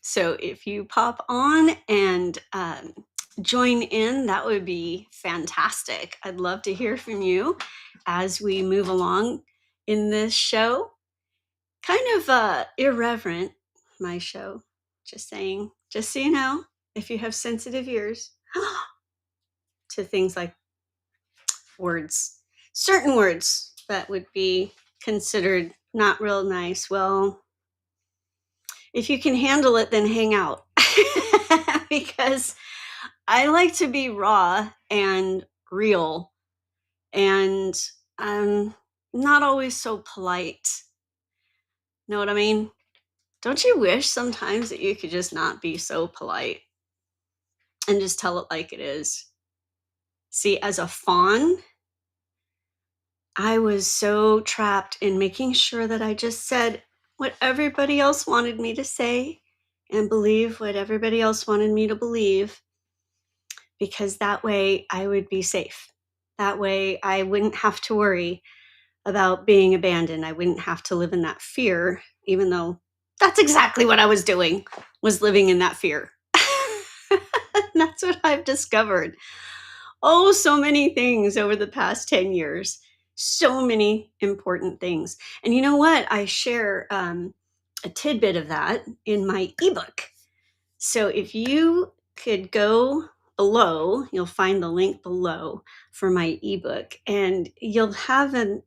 So if you pop on and join in, that would be fantastic. I'd love to hear from you as we move along in this show. Kind of irreverent, my show. Just saying, just so you know, if you have sensitive ears to things like words, certain words that would be considered not real nice. Well, if you can handle it, then hang out. Because I like to be raw and real and I'm not always so polite. Know what I mean? Don't you wish sometimes that you could just not be so polite and just tell it like it is? See, as a fawn, I was so trapped in making sure that I just said what everybody else wanted me to say and believe what everybody else wanted me to believe, because that way I would be safe. That way I wouldn't have to worry about being abandoned. I wouldn't have to live in that fear, even though that's exactly what I was doing, was living in that fear. That's what I've discovered. Oh, so many things over the past 10 years. So many important things. And you know what? I share a tidbit of that in my ebook. So if you could go below, you'll find the link below for my ebook, and you'll have an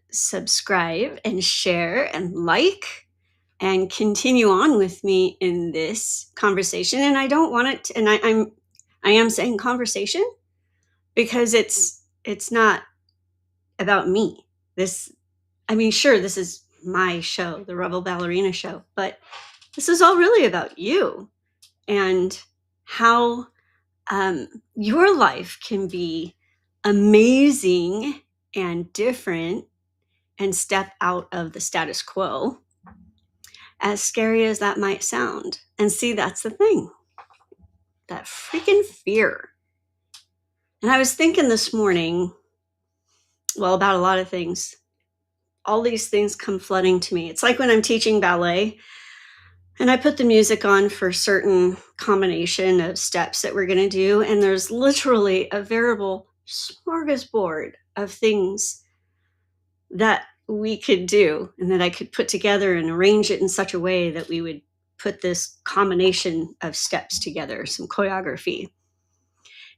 subscribe and share and like and continue on with me in this conversation. And I don't want it to, and I am saying conversation because it's not about me. This, I mean, sure, this is my show, the Rebel Ballerina Show, but this is all really about you and how your life can be amazing and different and step out of the status quo, as scary as that might sound. And see, that's the thing, that freaking fear. And I was thinking this morning, well, about a lot of things. All these things come flooding to me. It's like when I'm teaching ballet and I put the music on for a certain combination of steps that we're going to do. And there's literally a veritable smorgasbord of things that we could do and that I could put together and arrange it in such a way that we would put this combination of steps together, some choreography.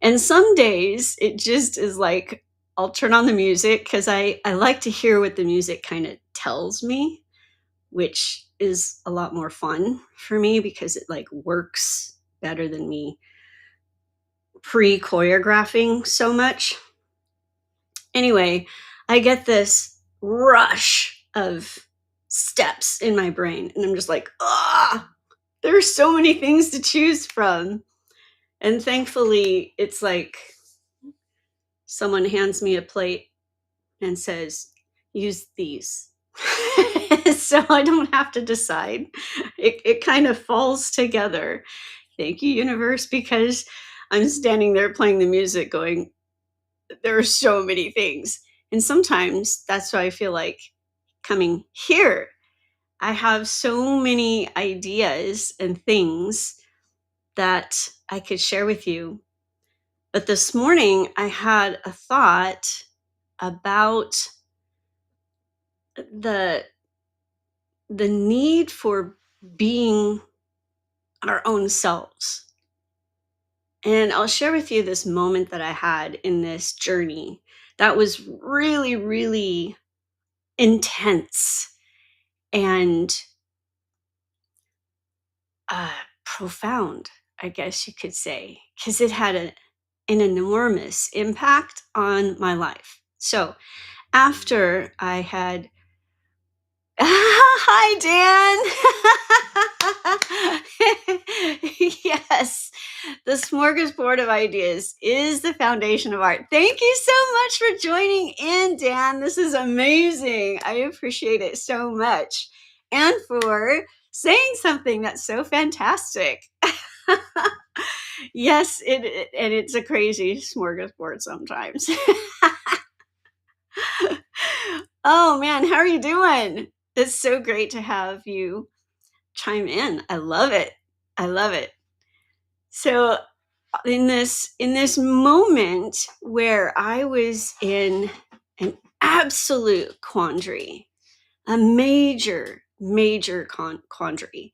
And some days it just is like, I'll turn on the music because I like to hear what the music kind of tells me, which is a lot more fun for me because it like works better than me pre-choreographing so much. Anyway, I get this rush of steps in my brain and I'm just like, ah, there's so many things to choose from. And thankfully it's like someone hands me a plate and says, use these. So I don't have to decide. It kind of falls together. Thank you, universe, because I'm standing there playing the music going, there are so many things. And sometimes that's why I feel like coming here. I have so many ideas and things that I could share with you. But this morning I had a thought about the the need for being our own selves And I'll share with you this moment that I had in this journey that was really, really intense and uh, profound, I guess you could say, because it had an enormous impact on my life. So after I had Hi, Dan. Yes, the smorgasbord of ideas is the foundation of art. Thank you so much for joining in, Dan. This is amazing. I appreciate it so much. And for saying something that's so fantastic. Yes, and it's a crazy smorgasbord sometimes. Oh man, how are you doing? It's so great to have you chime in. I love it. I love it. So in this moment where I was in an absolute quandary, a major quandary,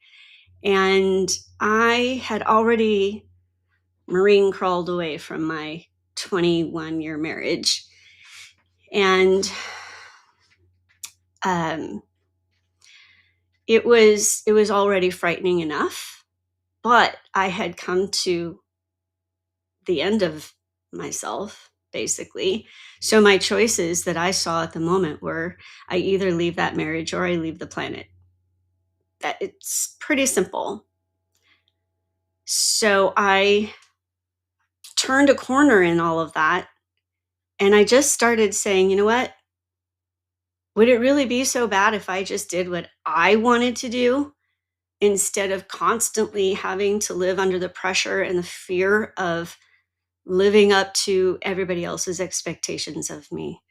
and I had already marine crawled away from my 21-year marriage, and um, it was already frightening enough, but I had come to the end of myself, basically. So my choices that I saw at the moment were I either leave that marriage or I leave the planet. That it's pretty simple. So I turned a corner in all of that and I just started saying, you know what? Would it really be so bad if I just did what I wanted to do instead of constantly having to live under the pressure and the fear of living up to everybody else's expectations of me,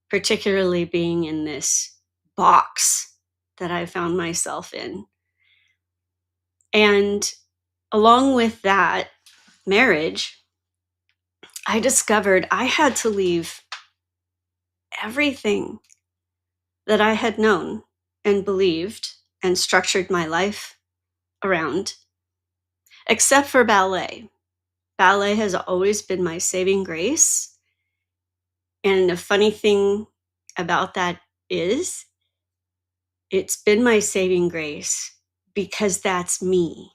particularly being in this box that I found myself in. And along with that marriage, I discovered I had to leave everything that I had known and believed and structured my life around, except for ballet. Ballet has always been my saving grace. And the funny thing about that is, it's been my saving grace because that's me.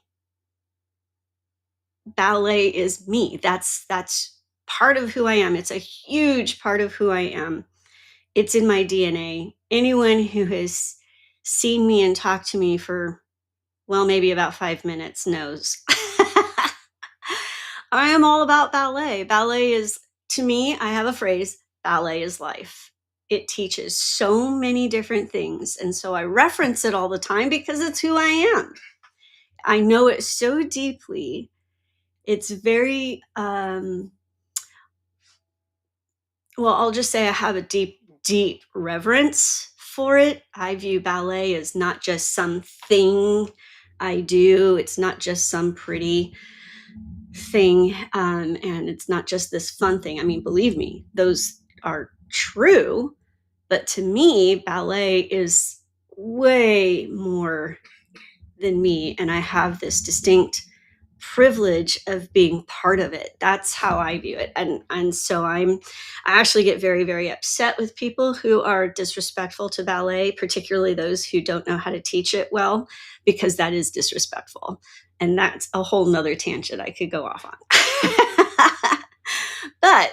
Ballet is me. That's part of who I am. It's a huge part of who I am. It's in my DNA. Anyone who has seen me and talked to me for, well, maybe about 5 minutes knows. I am all about ballet. Ballet is, to me, I have a phrase, ballet is life. It teaches so many different things. And so I reference it all the time because it's who I am. I know it so deeply. It's very, well, I'll just say I have a deep reverence for it. I view ballet as not just something I do, it's not just some pretty thing, and it's not just this fun thing. I mean, believe me, those are true. But to me, ballet is way more than me. And I have this distinct privilege of being part of it. That's how I view it. And so I actually get very upset with people who are disrespectful to ballet, particularly those who don't know how to teach it well, because that is disrespectful. And that's a whole nother tangent I could go off on. But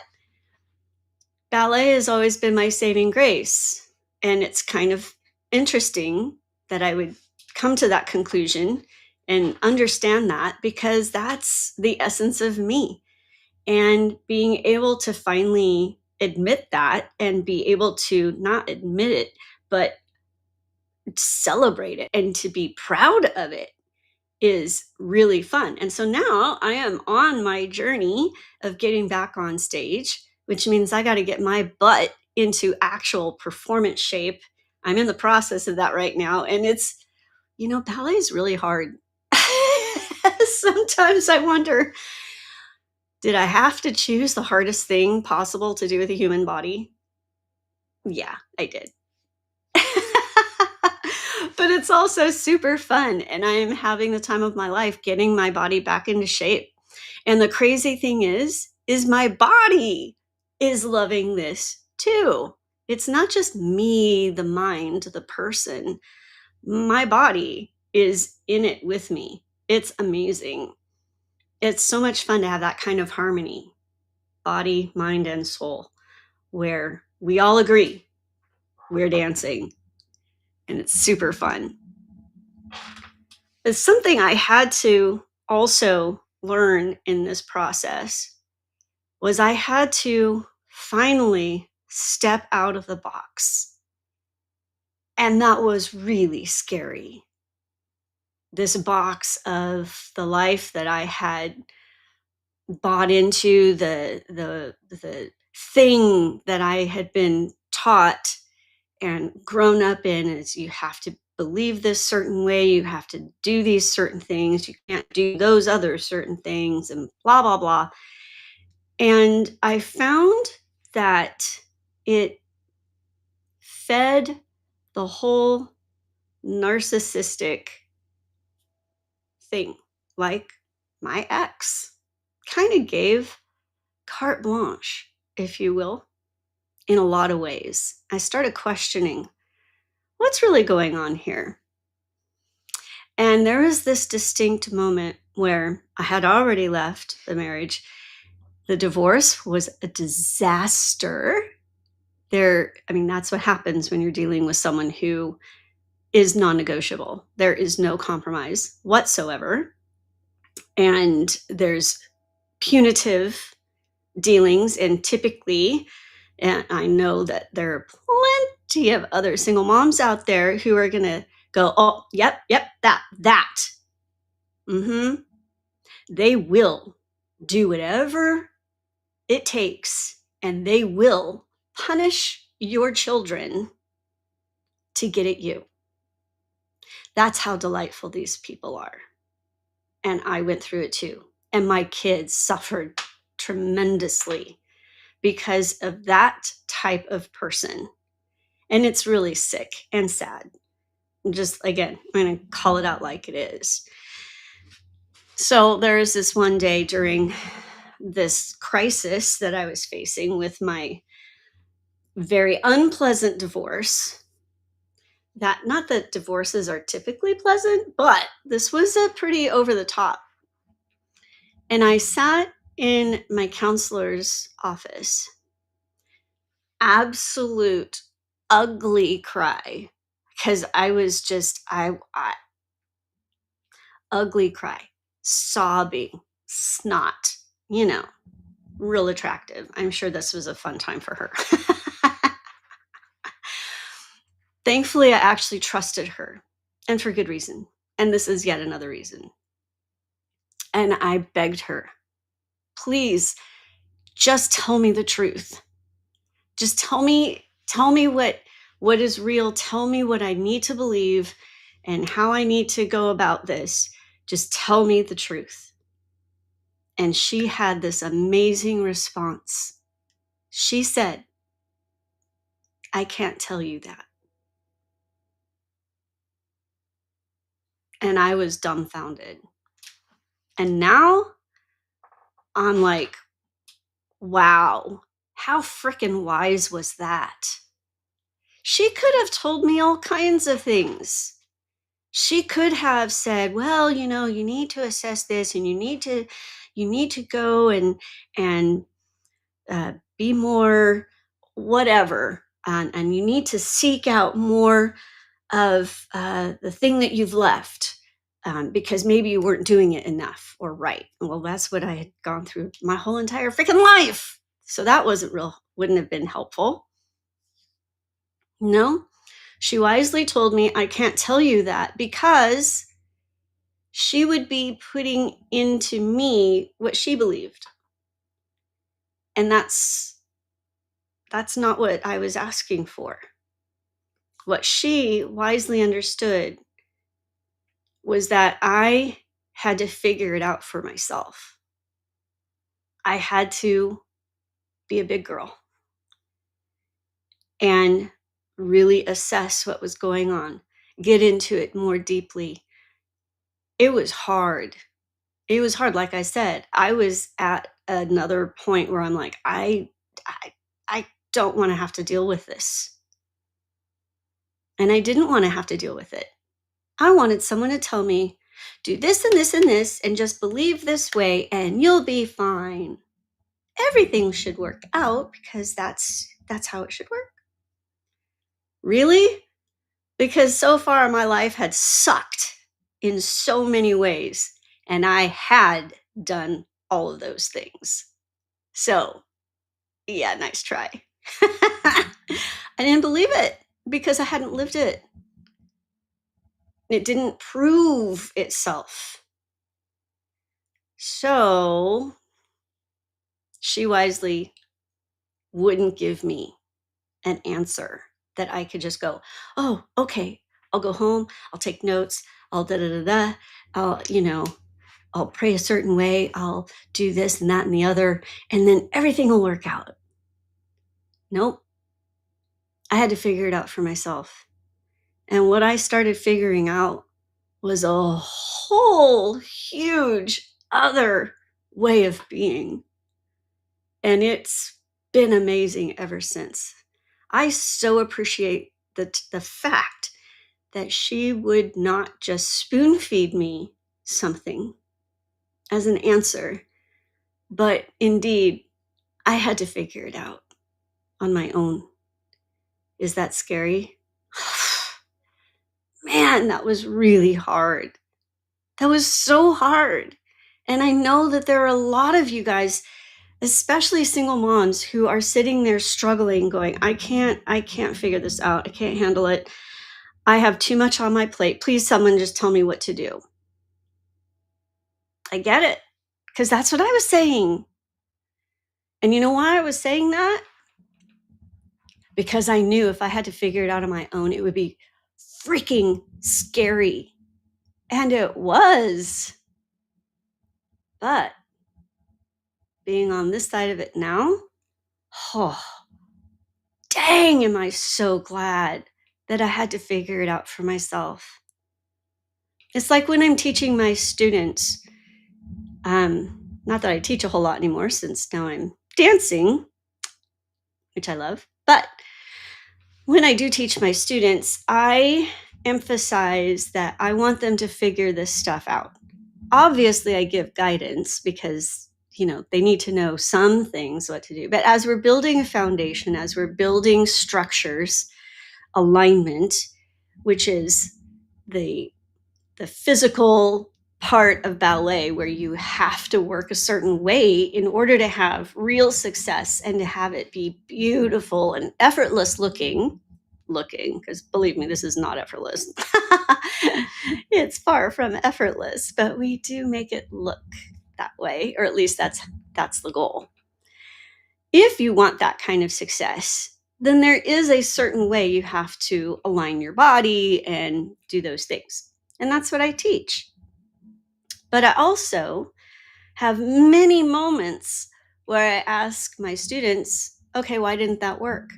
ballet has always been my saving grace. And it's kind of interesting that I would come to that conclusion and understand that, because that's the essence of me. And being able to finally admit that and be able to not admit it, but celebrate it and to be proud of it is really fun. And so now I am on my journey of getting back on stage, which means I got to get my butt into actual performance shape. I'm in the process of that right now. And it's, ballet is really hard. Sometimes I wonder, did I have to choose the hardest thing possible to do with a human body? Yeah, I did. But it's also super fun, and I'm having the time of my life getting my body back into shape. And the crazy thing is my body is loving this too. It's not just me, the mind, the person. My body is in it with me. It's amazing. It's so much fun to have that kind of harmony, body, mind, and soul, where we all agree we're dancing, and it's super fun. It's something I had to also learn in this process was I had to finally step out of the box. And that was really scary. This box of the life that I had bought into, the thing that I had been taught and grown up in is you have to believe this certain way, you have to do these certain things, you can't do those other certain things, and blah, blah, blah. And I found that it fed the whole narcissistic thing, like my ex kind of gave carte blanche, if you will, in a lot of ways. I started questioning what's really going on here. And there was this distinct moment where I had already left the marriage. The divorce was a disaster. That's what happens when you're dealing with someone who is non-negotiable. There is no compromise whatsoever. And there's punitive dealings, and typically, and I know that there are plenty of other single moms out there who are going to go, oh, yep, that. Mm-hmm. They will do whatever it takes, and they will punish your children to get at you. That's how delightful these people are. And I went through it too. And my kids suffered tremendously because of that type of person. And it's really sick and sad. Just again, I'm going to call it out like it is. So there was this one day during this crisis that I was facing with my very unpleasant divorce. That, not that divorces are typically pleasant, but this was a pretty over the top. And I sat in my counselor's office, absolute ugly cry, because I was just, I ugly cry, sobbing, snot, real attractive. I'm sure this was a fun time for her. Thankfully, I actually trusted her, and for good reason. And this is yet another reason. And I begged her, please, just tell me the truth. Just tell me what is real. Tell me what I need to believe and how I need to go about this. Just tell me the truth. And she had this amazing response. She said, I can't tell you that. And I was dumbfounded. And now I'm like, wow, how freaking wise was that? She could have told me all kinds of things. She could have said, well, you need to assess this, and you need to go and be more whatever, and you need to seek out more of the thing that you've left, because maybe you weren't doing it enough or right. Well, that's what I had gone through my whole entire freaking life. So that wouldn't have been helpful. No, she wisely told me, I can't tell you that, because she would be putting into me what she believed. And that's not what I was asking for. What she wisely understood was that I had to figure it out for myself. I had to be a big girl and really assess what was going on, get into it more deeply. It was hard. It was hard, like I said. I was at another point where I'm like, I don't wanna have to deal with this, and I didn't wanna have to deal with it. I wanted someone to tell me, "Do this and this and this, and just believe this way, and you'll be fine. Everything should work out because that's how it should work." Really? Because so far my life had sucked in so many ways, and I had done all of those things. So, yeah, nice try. I didn't believe it because I hadn't lived it. It didn't prove itself. So, she wisely wouldn't give me an answer that I could just go, "Oh, okay. I'll go home. I'll take notes. I'll da da da da. I'll pray a certain way. I'll do this and that and the other, and then everything will work out." Nope. I had to figure it out for myself. And what I started figuring out was a whole huge other way of being. And it's been amazing ever since. I so appreciate the fact that she would not just spoon feed me something as an answer, but indeed, I had to figure it out on my own. Is that scary? Man, that was really hard. That was so hard. And I know that there are a lot of you guys, especially single moms, who are sitting there struggling, going, I can't figure this out. I can't handle it. I have too much on my plate. Please, someone just tell me what to do. I get it. Because that's what I was saying. And you know why I was saying that? Because I knew if I had to figure it out on my own, it would be freaking scary. And it was. But being on this side of it now, oh, dang, am I so glad that I had to figure it out for myself. It's like when I'm teaching my students, not that I teach a whole lot anymore since now I'm dancing, which I love, but when I do teach my students, I emphasize that I want them to figure this stuff out. Obviously, I give guidance because, they need to know some things what to do. But as we're building a foundation, as we're building structures, alignment, which is the physical part of ballet where you have to work a certain way in order to have real success and to have it be beautiful and effortless looking, because believe me, this is not effortless. It's far from effortless, but we do make it look that way, or at least that's the goal. If you want that kind of success, then there is a certain way you have to align your body and do those things. And that's what I teach. But I also have many moments where I ask my students, okay, why didn't that work?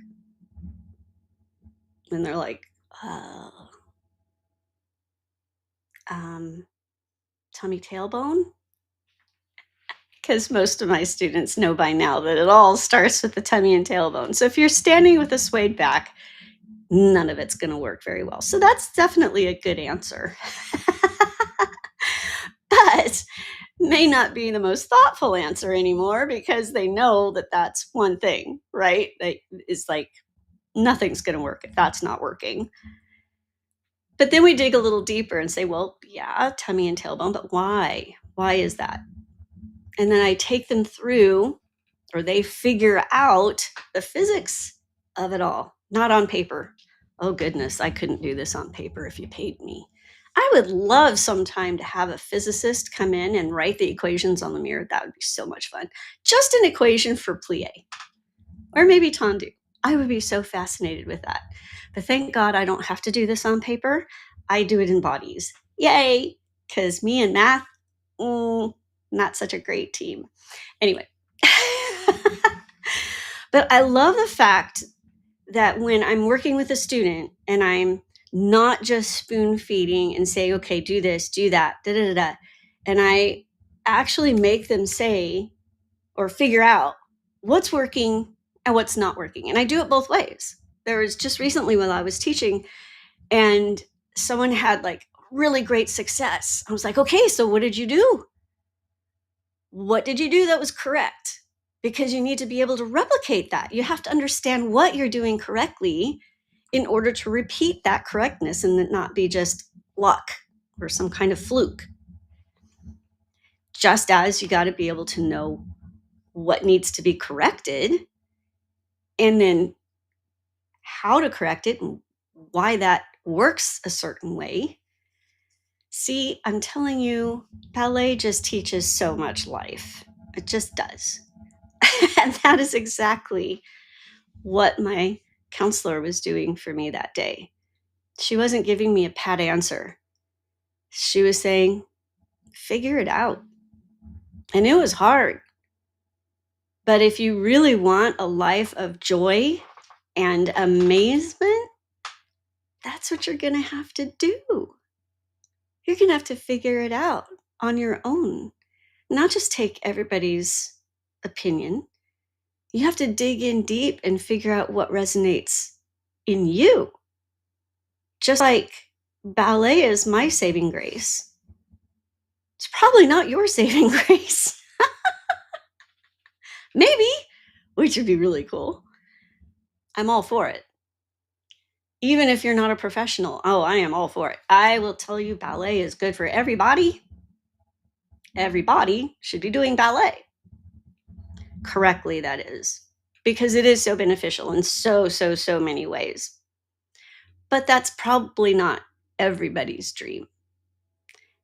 And they're like, oh, tummy tailbone? Because most of my students know by now that it all starts with the tummy and tailbone. So if you're standing with a swayed back, none of it's going to work very well. So that's definitely a good answer. But may not be the most thoughtful answer anymore because they know that that's one thing, right? It's like nothing's going to work if that's not working. But then we dig a little deeper and say, well, yeah, tummy and tailbone, but why? Why is that? And then I take them through, or they figure out the physics of it all, not on paper. Oh, goodness, I couldn't do this on paper if you paid me. I would love sometime to have a physicist come in and write the equations on the mirror. That would be so much fun. Just an equation for plie, or maybe tendu. I would be so fascinated with that. But thank God I don't have to do this on paper. I do it in bodies. Yay! Because me and math, not such a great team. Anyway. But I love the fact that when I'm working with a student and I'm not just spoon feeding and saying, okay, do this, do that, da da da, and I actually make them say or figure out what's working and what's not working. And I do it both ways. There was just recently when I was teaching and someone had like really great success. I was like, okay, so what did you do? What did you do that was correct? Because you need to be able to replicate that. You have to understand what you're doing correctly in order to repeat that correctness and it not be just luck or some kind of fluke. Just as you got to be able to know what needs to be corrected and then how to correct it and why that works a certain way. See, I'm telling you, ballet just teaches so much life. It just does. And that is exactly what my counselor was doing for me that day. She wasn't giving me a pat answer. She was saying, figure it out. And it was hard. But if you really want a life of joy and amazement, that's what you're going to have to do. You're going to have to figure it out on your own, not just take everybody's opinion. You have to dig in deep and figure out what resonates in you. Just like ballet is my saving grace, it's probably not your saving grace. Maybe, which would be really cool. I'm all for it. Even if you're not a professional, oh, I am all for it. I will tell you, ballet is good for everybody. Everybody should be doing ballet. Correctly, that is. Because it is so beneficial in so many ways. But that's probably not everybody's dream.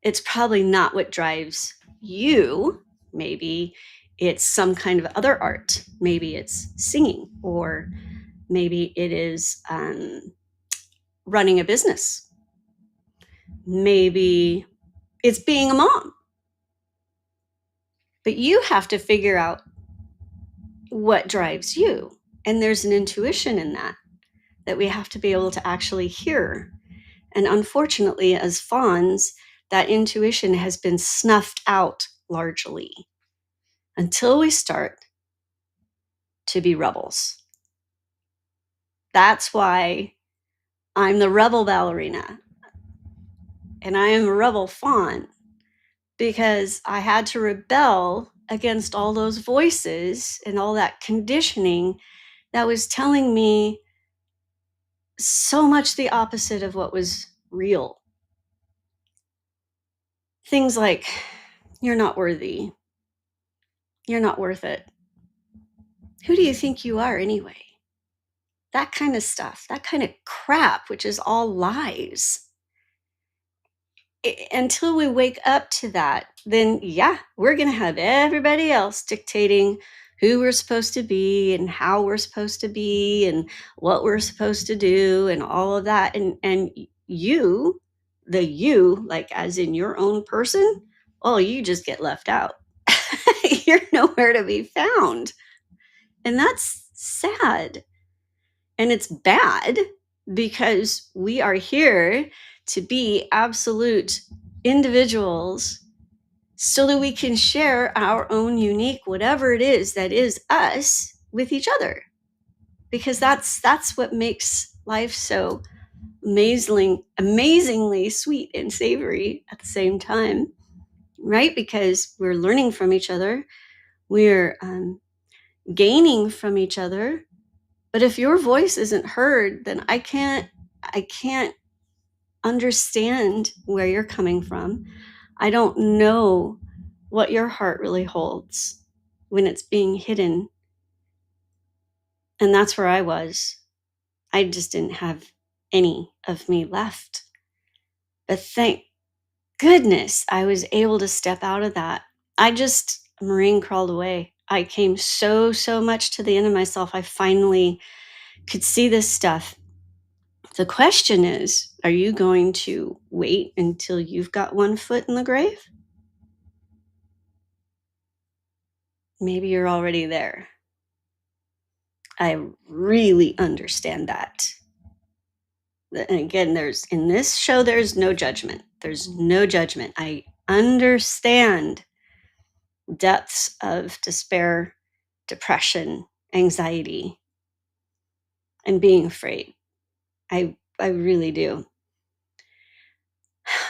It's probably not what drives you. Maybe it's some kind of other art. Maybe it's singing, or maybe it is running a business. Maybe it's being a mom. But you have to figure out what drives you. And there's an intuition in that we have to be able to actually hear. And unfortunately, as fawns, that intuition has been snuffed out largely until we start to be rebels. That's why I'm the rebel ballerina and I am a rebel fawn, because I had to rebel against all those voices and all that conditioning that was telling me so much the opposite of what was real. Things like, you're not worthy. You're not worth it. Who do you think you are anyway? That kind of stuff, that kind of crap, which is all lies. Until we wake up to that, then yeah, we're going to have everybody else dictating who we're supposed to be and how we're supposed to be and what we're supposed to do and all of that. And you, the you, like as in your own person, oh, you just get left out. You're nowhere to be found. And that's sad. And it's bad because we are here to be absolute individuals so that we can share our own unique, whatever it is that is us, with each other. Because that's what makes life so amazingly sweet and savory at the same time, right? Because we're learning from each other. We're gaining from each other. But if your voice isn't heard, then I can't understand where you're coming from. I don't know what your heart really holds when it's being hidden. And that's where I was. I just didn't have any of me left. But thank goodness I was able to step out of that. Marine crawled away. I came so much to the end of myself. I finally could see this stuff. The question is, are you going to wait until you've got one foot in the grave? Maybe you're already there. I really understand that. And again, in this show, there's no judgment. There's no judgment. I understand depths of despair, depression, anxiety, and being afraid. I really do.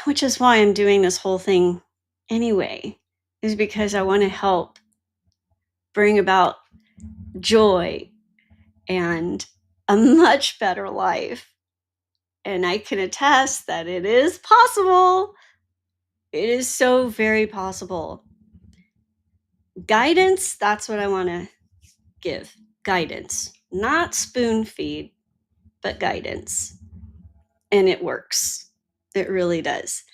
Which is why I'm doing this whole thing anyway, is because I want to help bring about joy and a much better life. And I can attest that it is possible. It is so very possible. Guidance, that's what I want to give. Guidance, not spoon feed, but guidance. And it works. It really does.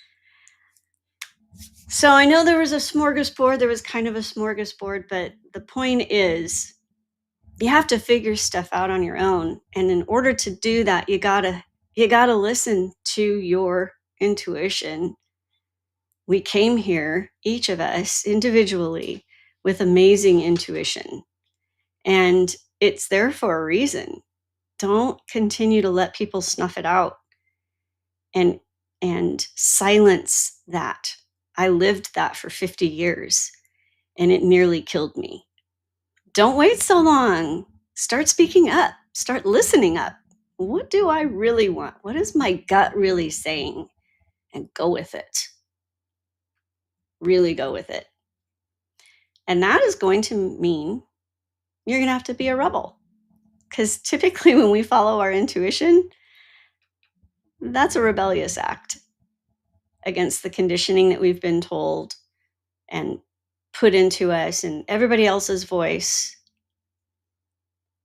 So I know there was a smorgasbord. There was kind of a smorgasbord, but the point is you have to figure stuff out on your own. And in order to do that, you gotta listen to your intuition. We came here, each of us individually, with amazing intuition. And it's there for a reason. Don't continue to let people snuff it out and silence that. I lived that for 50 years and it nearly killed me. Don't wait so long. Start speaking up. Start listening up. What do I really want? What is my gut really saying? And go with it. Really go with it. And that is going to mean you're going to have to be a rebel. Because typically when we follow our intuition, that's a rebellious act against the conditioning that we've been told and put into us and everybody else's voice,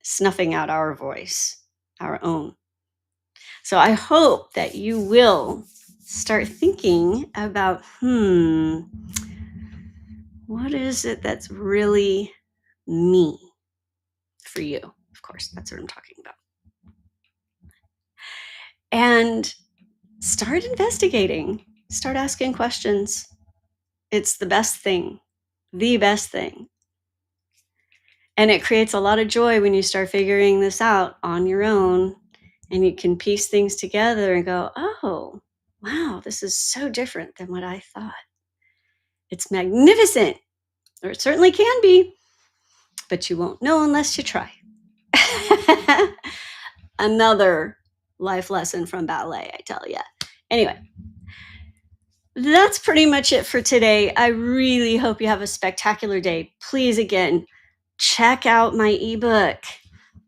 snuffing out our voice, our own. So I hope that you will start thinking about, what is it that's really me for you? Of course, that's what I'm talking about. And start investigating, start asking questions. It's the best thing, the best thing. And it creates a lot of joy when you start figuring this out on your own and you can piece things together and go, oh, wow, this is so different than what I thought. It's magnificent, or it certainly can be, but you won't know unless you try. Another life lesson from ballet, I tell you. Anyway, that's pretty much it for today. I really hope you have a spectacular day. Please, again, check out my ebook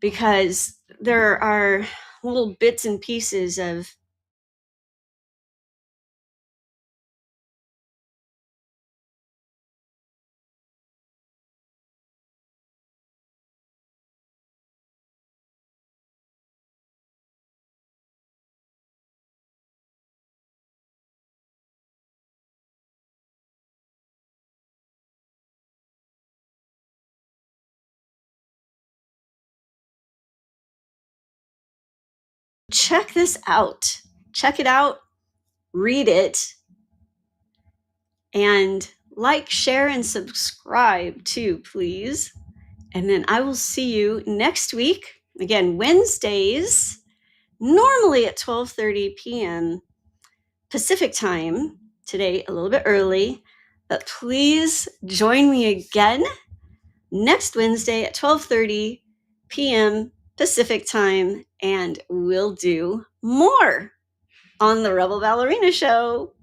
because there are little bits and pieces of check this out. Check it out, read it, and like, share, and subscribe too, please. And then I will see you next week. Again, Wednesdays, normally at 12:30 p.m. Pacific time. Today, a little bit early, but please join me again next Wednesday at 12:30 p.m. Pacific time, and we'll do more on the Rebel Ballerina Show.